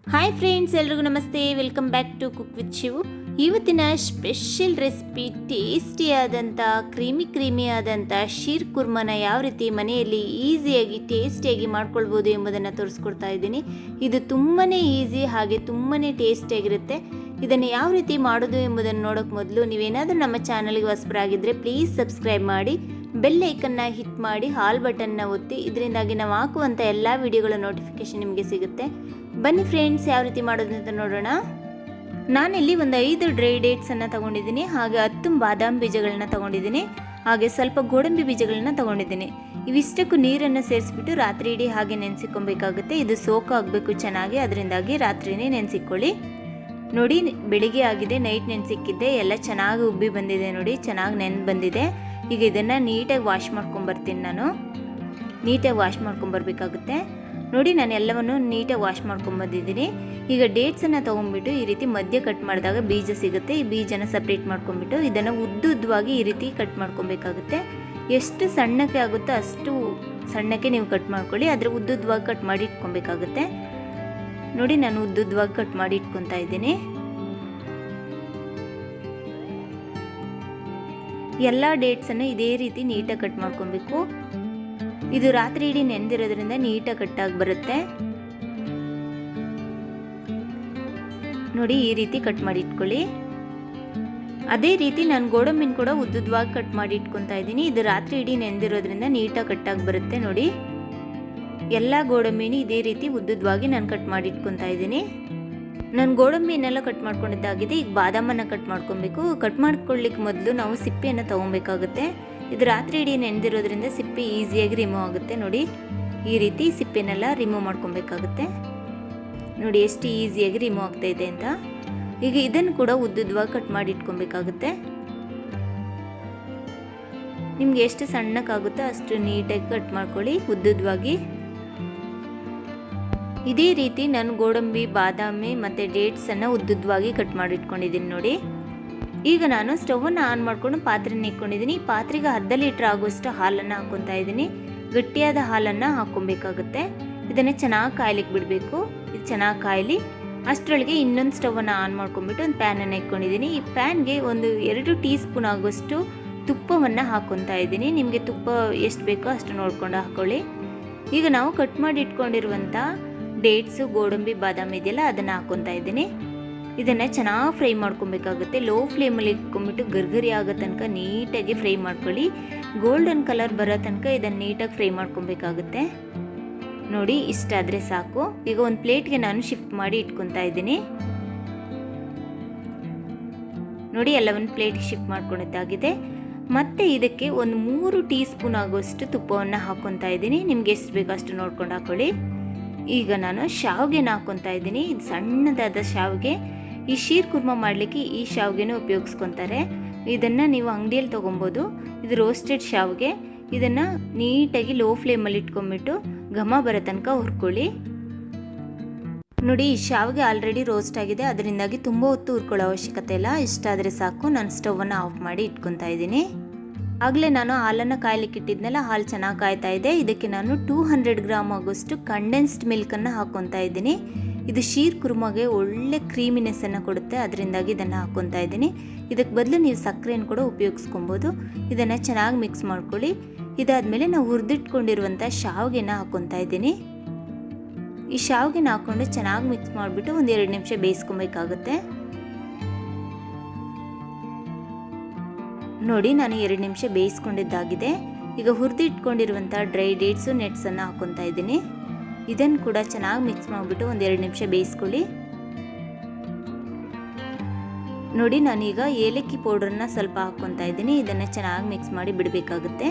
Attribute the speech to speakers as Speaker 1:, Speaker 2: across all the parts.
Speaker 1: Hi friends, ಎಲ್ರಿಗೂ ನಮಸ್ತೆ. Welcome back to cook with Shivu. ಇವತ್ತಿನ ಸ್ಪೆಷಲ್ ರೆಸಿಪಿ ಟೇಸ್ಟಿಯಾದಂಥ ಕ್ರೀಮಿಯಾದಂಥ ಶೀರ್ ಕುರ್ಮನ ಯಾವ ರೀತಿ ಮನೆಯಲ್ಲಿ ಈಸಿಯಾಗಿ ಟೇಸ್ಟಿಯಾಗಿ ಮಾಡ್ಕೊಳ್ಬೋದು ಎಂಬುದನ್ನು ತೋರಿಸ್ಕೊಡ್ತಾ ಇದ್ದೀನಿ. ಇದು ತುಂಬಾ ಈಸಿ, ಹಾಗೆ ತುಂಬಾ ಟೇಸ್ಟಿಯಾಗಿರುತ್ತೆ. ಇದನ್ನು ಯಾವ ರೀತಿ ಮಾಡೋದು ಎಂಬುದನ್ನು ನೋಡೋಕ್ಕೆ ಮೊದಲು ನೀವೇನಾದರೂ ನಮ್ಮ ಚಾನಲ್ಗೆ ಹೊಸಬರಾಗಿದ್ದರೆ ಪ್ಲೀಸ್ ಸಬ್ಸ್ಕ್ರೈಬ್ ಮಾಡಿ, ಬೆಲ್ ಐಕನ್ನ ಹಿಟ್ ಮಾಡಿ, ಹಾಲ್ ಬಟನ್ನ ಒತ್ತಿ. ಇದರಿಂದಾಗಿ ನಾವು ಹಾಕುವಂಥ ಎಲ್ಲ ವಿಡಿಯೋಗಳ ನೋಟಿಫಿಕೇಷನ್ ನಿಮಗೆ ಸಿಗುತ್ತೆ. ಬನ್ನಿ ಫ್ರೆಂಡ್ಸ್, ಯಾವ ರೀತಿ ಮಾಡೋದು ಅಂತ ನೋಡೋಣ. ನಾನಿಲ್ಲಿ ಒಂದು 5 ಡ್ರೈ ಡೇಟ್ಸನ್ನು ತೊಗೊಂಡಿದ್ದೀನಿ, ಹಾಗೆ 10 ಬಾದಾಮ್ ಬೀಜಗಳನ್ನ ತೊಗೊಂಡಿದ್ದೀನಿ, ಹಾಗೆ ಸ್ವಲ್ಪ ಗೋಡಂಬಿ ಬೀಜಗಳನ್ನ ತೊಗೊಂಡಿದ್ದೀನಿ. ಇವಿಷ್ಟಕ್ಕೂ ನೀರನ್ನು ಸೇರಿಸ್ಬಿಟ್ಟು ರಾತ್ರಿ ಇಡೀ ಹಾಗೆ ನೆನೆಸಿಕೊಬೇಕಾಗುತ್ತೆ. ಇದು ಸೋಕ್ ಆಗಬೇಕು ಚೆನ್ನಾಗಿ, ಅದರಿಂದಾಗಿ ರಾತ್ರಿನೇ ನೆನೆಸಿಕೊಳ್ಳಿ. ನೋಡಿ, ಬೆಳಿಗ್ಗೆ ಆಗಿದೆ, ನೈಟ್ ನೆನೆಸಿಕ್ಕಿದ್ದೆ, ಎಲ್ಲ ಚೆನ್ನಾಗಿ ಉಬ್ಬಿ ಬಂದಿದೆ. ನೋಡಿ, ಚೆನ್ನಾಗಿ ನೆನೆದು ಬಂದಿದೆ. ಈಗ ಇದನ್ನು ನೀಟಾಗಿ ವಾಶ್ ಮಾಡ್ಕೊಂಬರ್ತೀನಿ. ನಾನು ನೀಟಾಗಿ ವಾಶ್ ಮಾಡ್ಕೊಂಬರ್ಬೇಕಾಗುತ್ತೆ. ನೋಡಿ, ನಾನು ಎಲ್ಲವನ್ನು ನೀಟಾಗಿ ವಾಶ್ ಮಾಡ್ಕೊಂಬಂದಿದ್ದೀನಿ. ಈಗ ಡೇಟ್ಸನ್ನು ತೊಗೊಂಡ್ಬಿಟ್ಟು ಈ ರೀತಿ ಮಧ್ಯ ಕಟ್ ಮಾಡಿದಾಗ ಬೀಜ ಸಿಗುತ್ತೆ. ಈ ಬೀಜನ ಸಪ್ರೇಟ್ ಮಾಡ್ಕೊಂಡ್ಬಿಟ್ಟು ಇದನ್ನು ಉದ್ದುದ್ದವಾಗಿ ಈ ರೀತಿ ಕಟ್ ಮಾಡ್ಕೊಬೇಕಾಗುತ್ತೆ. ಎಷ್ಟು ಸಣ್ಣಕ್ಕೆ ಆಗುತ್ತೋ ಅಷ್ಟು ಸಣ್ಣಕ್ಕೆ ನೀವು ಕಟ್ ಮಾಡ್ಕೊಳ್ಳಿ, ಆದರೆ ಉದ್ದುದ್ದವಾಗಿ ಕಟ್ ಮಾಡಿ ಇಟ್ಕೊಬೇಕಾಗುತ್ತೆ. ನೋಡಿ, ನಾನು ಉದ್ದುದ್ದವಾಗಿ ಕಟ್ ಮಾಡಿ ಇಟ್ಕೊತಾ ಇದ್ದೀನಿ. ಎಲ್ಲ ಡೇಟ್ಸನ್ನು ಇದೇ ರೀತಿ ನೀಟಾಗಿ ಕಟ್ ಮಾಡ್ಕೊಬೇಕು. ಇದು ರಾತ್ರಿ ಇಡೀ ನೆನೆದಿರೋದ್ರಿಂದ ನೀಟಾಗಿ ಕಟ್ಟಾಗಿ ಬರುತ್ತೆ. ನೋಡಿ, ಈ ರೀತಿ ಕಟ್ ಮಾಡಿ ಇಟ್ಕೊಳ್ಳಿ. ಅದೇ ರೀತಿ ನಾನು ಗೋಡಂಬಿನ ಕೂಡ ಉದ್ದುದ್ದವಾಗಿ ಕಟ್ ಮಾಡಿ ಇಟ್ಕೊತಾ ಇದ್ದೀನಿ. ಇದು ರಾತ್ರಿ ಇಡೀ ನೆನೆದಿರೋದ್ರಿಂದ ನೀಟಾಗಿ ಕಟ್ಟಾಗಿ ಬರುತ್ತೆ. ನೋಡಿ, ಎಲ್ಲ ಗೋಡಂಬಿನ ಇದೇ ರೀತಿ ಉದ್ದುದ್ದವಾಗಿ ನಾನು ಕಟ್ ಮಾಡಿ ಇಟ್ಕೊತಾ ಇದ್ದೀನಿ. ನಾನು ಗೋಡಂಬಿನೆಲ್ಲ ಕಟ್ ಮಾಡ್ಕೊಂಡಿದ್ದಾಗಿದೆ. ಈಗ ಬಾದಾಮನ್ನು ಕಟ್ ಮಾಡ್ಕೊಬೇಕು. ಕಟ್ ಮಾಡ್ಕೊಳ್ಳಿಕ್ಕೆ ಮೊದಲು ನಾವು ಸಿಪ್ಪೆಯನ್ನು ತೊಗೊಬೇಕಾಗುತ್ತೆ. ಇದು ರಾತ್ರಿ ಇಡೀ ನೆನೆದಿರೋದ್ರಿಂದ ಸಿಪ್ಪೆ ಈಸಿಯಾಗಿ ರಿಮೂವ್ ಆಗುತ್ತೆ. ನೋಡಿ, ಈ ರೀತಿ ಸಿಪ್ಪೆನೆಲ್ಲ ರಿಮೂವ್ ಮಾಡ್ಕೊಬೇಕಾಗುತ್ತೆ. ನೋಡಿ ಎಷ್ಟು ಈಸಿಯಾಗಿ ರಿಮೂವ್ ಆಗ್ತಾ ಇದೆ ಅಂತ. ಈಗ ಇದನ್ನು ಕೂಡ ಉದ್ದುದ್ದವಾಗಿ ಕಟ್ ಮಾಡಿ ಇಟ್ಕೊಬೇಕಾಗುತ್ತೆ. ನಿಮ್ಗೆ ಎಷ್ಟು ಸಣ್ಣಕ್ಕಾಗುತ್ತೋ ಅಷ್ಟು ನೀಟಾಗಿ ಕಟ್ ಮಾಡ್ಕೊಳ್ಳಿ ಉದ್ದುದ್ದವಾಗಿ. ಇದೇ ರೀತಿ ನಾನು ಗೋಡಂಬಿ, ಬಾದಾಮಿ ಮತ್ತು ಡೇಟ್ಸನ್ನು ಉದ್ದುದ್ದವಾಗಿ ಕಟ್ ಮಾಡಿ ಇಟ್ಕೊಂಡಿದ್ದೀನಿ. ನೋಡಿ, ಈಗ ನಾನು ಸ್ಟವನ್ನು ಆನ್ ಮಾಡಿಕೊಂಡು ಪಾತ್ರೆನ ಇಟ್ಕೊಂಡಿದ್ದೀನಿ. ಈ ಪಾತ್ರೆಗೆ ಅರ್ಧ ಲೀಟ್ರ್ ಆಗುವಷ್ಟು ಹಾಲನ್ನು ಹಾಕ್ಕೊತಾ ಇದ್ದೀನಿ. ಗಟ್ಟಿಯಾದ ಹಾಲನ್ನು ಹಾಕ್ಕೊಬೇಕಾಗುತ್ತೆ. ಇದನ್ನು ಚೆನ್ನಾಗಿ ಕಾಯ್ಲಿಕ್ಕೆ ಬಿಡಬೇಕು. ಇದು ಚೆನ್ನಾಗಿ ಕಾಯಲಿ. ಅಷ್ಟರೊಳಗೆ ಇನ್ನೊಂದು ಸ್ಟವನ್ನು ಆನ್ ಮಾಡ್ಕೊಂಡ್ಬಿಟ್ಟು ಒಂದು ಪ್ಯಾನನ್ನು ಇಟ್ಕೊಂಡಿದ್ದೀನಿ. ಈ ಪ್ಯಾನ್ಗೆ ಒಂದು 2 ಟೀ ಸ್ಪೂನ್ ಆಗುವಷ್ಟು ತುಪ್ಪವನ್ನು ಹಾಕ್ಕೊತಾ ಇದ್ದೀನಿ. ನಿಮಗೆ ತುಪ್ಪ ಎಷ್ಟು ಬೇಕೋ ಅಷ್ಟು ನೋಡ್ಕೊಂಡು ಹಾಕ್ಕೊಳ್ಳಿ. ಈಗ ನಾವು ಕಟ್ ಮಾಡಿ ಇಟ್ಕೊಂಡಿರುವಂಥ ಡೇಟ್ಸು, ಗೋಡಂಬಿ, ಬಾದಾಮಿ ಇದೆಯಲ್ಲ, ಅದನ್ನು ಹಾಕ್ಕೊತಾ ಇದ್ದೀನಿ. ಇದನ್ನು ಚೆನ್ನಾಗಿ ಫ್ರೈ ಮಾಡ್ಕೊಬೇಕಾಗುತ್ತೆ. ಲೋ ಫ್ಲೇಮಲ್ಲಿ ಇಟ್ಕೊಂಡ್ಬಿಟ್ಟು ಗರ್ಗರಿ ಆಗೋ ತನಕ ನೀಟಾಗಿ ಫ್ರೈ ಮಾಡ್ಕೊಳ್ಳಿ. ಗೋಲ್ಡನ್ ಕಲರ್ ಬರೋ ತನಕ ಇದನ್ನು ನೀಟಾಗಿ ಫ್ರೈ ಮಾಡ್ಕೊಬೇಕಾಗುತ್ತೆ. ನೋಡಿ, ಇಷ್ಟಾದರೆ ಸಾಕು. ಈಗ ಒಂದು ಪ್ಲೇಟ್ಗೆ ನಾನು ಶಿಫ್ಟ್ ಮಾಡಿ ಇಟ್ಕೊತಾ ಇದ್ದೀನಿ. ನೋಡಿ, ಎಲ್ಲ ಒಂದು ಪ್ಲೇಟ್ಗೆ ಶಿಫ್ಟ್ ಮಾಡ್ಕೊಂಡಿದ್ದಾಗಿದೆ. ಮತ್ತು ಇದಕ್ಕೆ ಒಂದು 3 ಟೀ ಸ್ಪೂನ್ ಆಗುವಷ್ಟು ತುಪ್ಪವನ್ನು ಹಾಕ್ಕೊತಾ ಇದ್ದೀನಿ. ನಿಮ್ಗೆ ಎಷ್ಟು ಬೇಕೋ ಅಷ್ಟು ನೋಡ್ಕೊಂಡು ಹಾಕ್ಕೊಳ್ಳಿ. ಈಗ ನಾನು ಶಾವಿಗೆನ ಹಾಕ್ಕೊತಾ ಇದ್ದೀನಿ. ಇದು ಸಣ್ಣದಾದ ಶಾವಿಗೆ. ಈ ಶೀರ್ ಕುರ್ಮ ಮಾಡಲಿಕ್ಕೆ ಈ ಶಾವಿಗೆನೂ ಉಪಯೋಗಿಸ್ಕೊತಾರೆ. ಇದನ್ನು ನೀವು ಅಂಗಡಿಯಲ್ಲಿ ತೊಗೊಬೋದು. ಇದು ರೋಸ್ಟೆಡ್ ಶಾವಿಗೆ. ಇದನ್ನು ನೀಟಾಗಿ ಲೋ ಫ್ಲೇಮಲ್ಲಿ ಇಟ್ಕೊಂಡ್ಬಿಟ್ಟು ಘಮ ಬರೋ ತನಕ ಹುರ್ಕೊಳ್ಳಿ. ನೋಡಿ, ಈ ಶಾವಿಗೆ ಆಲ್ರೆಡಿ ರೋಸ್ಟ್ ಆಗಿದೆ, ಅದರಿಂದಾಗಿ ತುಂಬ ಹೊತ್ತು ಹುರ್ಕೊಳ್ಳೋ ಅವಶ್ಯಕತೆ ಇಲ್ಲ. ಇಷ್ಟಾದರೆ ಸಾಕು. ನಾನು ಸ್ಟವನ್ನು ಆಫ್ ಮಾಡಿ ಇಟ್ಕೊತಾ ಇದ್ದೀನಿ. ಆಗಲೇ ನಾನು ಹಾಲನ್ನು ಕಾಯ್ಲಿಕ್ಕೆ ಇಟ್ಟಿದ್ನಲ್ಲ, ಹಾಲು ಚೆನ್ನಾಗಿ ಕಾಯ್ತಾ ಇದೆ. ಇದಕ್ಕೆ ನಾನು 200 ಗ್ರಾಮ್ ಆಗೋಷ್ಟು ಕಂಡೆನ್ಸ್ಡ್ ಮಿಲ್ಕನ್ನು ಹಾಕ್ಕೊತಾ ಇದ್ದೀನಿ. ಇದು ಶೀರ್ ಕುರ್ಮಗೆ ಒಳ್ಳೆ ಕ್ರೀಮಿನೆಸ್ಸನ್ನು ಕೊಡುತ್ತೆ, ಅದರಿಂದಾಗಿ ಇದನ್ನು ಹಾಕ್ಕೊತಾ ಇದ್ದೀನಿ. ಇದಕ್ಕೆ ಬದಲು ನೀವು ಸಕ್ಕರೆಯನ್ನು ಕೂಡ ಉಪಯೋಗಿಸ್ಕೊಬೋದು. ಇದನ್ನು ಚೆನ್ನಾಗಿ ಮಿಕ್ಸ್ ಮಾಡ್ಕೊಳ್ಳಿ. ಇದಾದಮೇಲೆ ನಾವು ಹುರಿದಿಟ್ಕೊಂಡಿರುವಂಥ ಶಾವಿಗೆನ ಹಾಕ್ಕೊತಾ ಇದ್ದೀನಿ. ಈ ಶಾವಿಗೆನ ಹಾಕ್ಕೊಂಡು ಚೆನ್ನಾಗಿ ಮಿಕ್ಸ್ ಮಾಡಿಬಿಟ್ಟು ಒಂದು 2 ನಿಮಿಷ ಬೇಯಿಸ್ಕೊಬೇಕಾಗುತ್ತೆ. ನೋಡಿ, ನಾನು 2 ನಿಮಿಷ ಬೇಯಿಸ್ಕೊಂಡಿದ್ದಾಗಿದೆ. ಈಗ ಹುರಿದಿಟ್ಕೊಂಡಿರುವಂಥ ಡ್ರೈ ಡೇಟ್ಸು, ನೆಟ್ಸನ್ನು ಹಾಕ್ಕೊತಾ ಇದ್ದೀನಿ. ಇದನ್ನು ಕೂಡ ಚೆನ್ನಾಗಿ ಮಿಕ್ಸ್ ಮಾಡಿಬಿಟ್ಟು ಒಂದು 2 ನಿಮಿಷ ಬೇಯಿಸ್ಕೊಳ್ಳಿ. ನೋಡಿ, ನಾನೀಗ ಏಲಕ್ಕಿ ಪೌಡ್ರನ್ನ ಸ್ವಲ್ಪ ಹಾಕ್ಕೊತಾ ಇದ್ದೀನಿ. ಇದನ್ನು ಚೆನ್ನಾಗಿ ಮಿಕ್ಸ್ ಮಾಡಿ ಬಿಡಬೇಕಾಗುತ್ತೆ.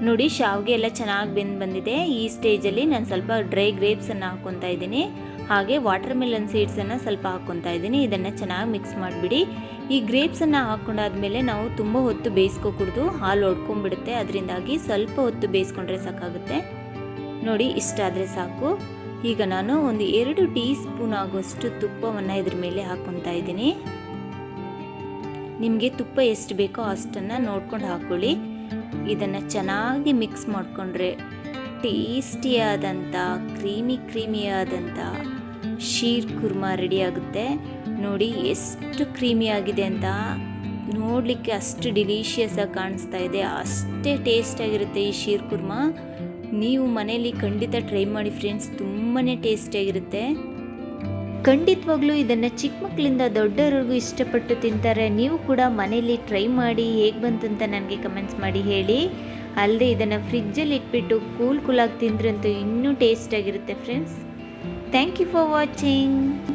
Speaker 1: ನೋಡಿ, ಶಾವಿಗೆ ಎಲ್ಲ ಚೆನ್ನಾಗಿ ಬಂದಿದೆ. ಈ ಸ್ಟೇಜಲ್ಲಿ ನಾನು ಸ್ವಲ್ಪ ಡ್ರೈ ಗ್ರೇಪ್ಸನ್ನು ಹಾಕ್ಕೊತಾ ಇದ್ದೀನಿ. ಹಾಗೆ ವಾಟರ್ ಮೆಲನ್ ಸೀಡ್ಸನ್ನು ಸ್ವಲ್ಪ ಹಾಕ್ಕೊತಾ ಇದ್ದೀನಿ. ಇದನ್ನು ಚೆನ್ನಾಗಿ ಮಿಕ್ಸ್ ಮಾಡಿಬಿಡಿ. ಈ ಗ್ರೇಪ್ಸನ್ನು ಹಾಕ್ಕೊಂಡಾದ್ಮೇಲೆ ನಾವು ತುಂಬ ಹೊತ್ತು ಬೇಯಿಸ್ಕೊಕೂಡ್ದು, ಹಾಲು ಒಡ್ಕೊಂಡ್ಬಿಡುತ್ತೆ. ಅದರಿಂದಾಗಿ ಸ್ವಲ್ಪ ಹೊತ್ತು ಬೇಯಿಸ್ಕೊಂಡ್ರೆ ಸಾಕಾಗುತ್ತೆ. ನೋಡಿ, ಇಷ್ಟಾದರೆ ಸಾಕು. ಈಗ ನಾನು ಒಂದು 2 ಟೀ ಸ್ಪೂನ್ ಆಗುವಷ್ಟು ತುಪ್ಪವನ್ನು ಇದ್ರ ಮೇಲೆ ಹಾಕ್ಕೊತಾ ಇದ್ದೀನಿ. ನಿಮಗೆ ತುಪ್ಪ ಎಷ್ಟು ಬೇಕೋ ಅಷ್ಟನ್ನು ನೋಡ್ಕೊಂಡು ಹಾಕ್ಕೊಳ್ಳಿ. ಇದನ್ನು ಚೆನ್ನಾಗಿ ಮಿಕ್ಸ್ ಮಾಡಿಕೊಂಡ್ರೆ ಟೇಸ್ಟಿಯಾದಂಥ ಕ್ರೀಮಿಯಾದಂಥ ಶೀರ್ ಕುರ್ಮಾ ರೆಡಿ ಆಗುತ್ತೆ. ನೋಡಿ ಎಷ್ಟು ಕ್ರೀಮಿ ಆಗಿದೆ ಅಂತ, ನೋಡಲಿಕ್ಕೆ ಅಷ್ಟು ಡಿಲಿಷಿಯಸ್ ಆಗಿ ಕಾಣಿಸ್ತಾ ಇದೆ. ಅಷ್ಟೇ ಟೇಸ್ಟ್ ಆಗಿರುತ್ತೆ ಈ ಶೀರ್ ಕುರ್ಮಾ. ನೀವು ಮನೆಯಲ್ಲಿ ಖಂಡಿತ ಟ್ರೈ ಮಾಡಿ ಫ್ರೆಂಡ್ಸ್, ತುಂಬಾ ಟೇಸ್ಟಿಯಾಗಿರುತ್ತೆ. ಖಂಡಿತವಾಗ್ಲೂ ಇದನ್ನು ಚಿಕ್ಕ ಮಕ್ಕಳಿಂದ ದೊಡ್ಡವರಿಗೂ ಇಷ್ಟಪಟ್ಟು ತಿಂತಾರೆ. ನೀವು ಕೂಡ ಮನೆಯಲ್ಲಿ ಟ್ರೈ ಮಾಡಿ ಹೇಗೆ ಬಂತಂತ ನನಗೆ ಕಮೆಂಟ್ಸ್ ಮಾಡಿ ಹೇಳಿ. ಅಲ್ಲದೆ ಇದನ್ನು ಫ್ರಿಜ್ಜಲ್ಲಿ ಇಟ್ಬಿಟ್ಟು ಕೂಲಾಗಿ ತಿಂದ್ರಂತೂ ಇನ್ನೂ ಟೇಸ್ಟಾಗಿರುತ್ತೆ friends. Thank you for watching.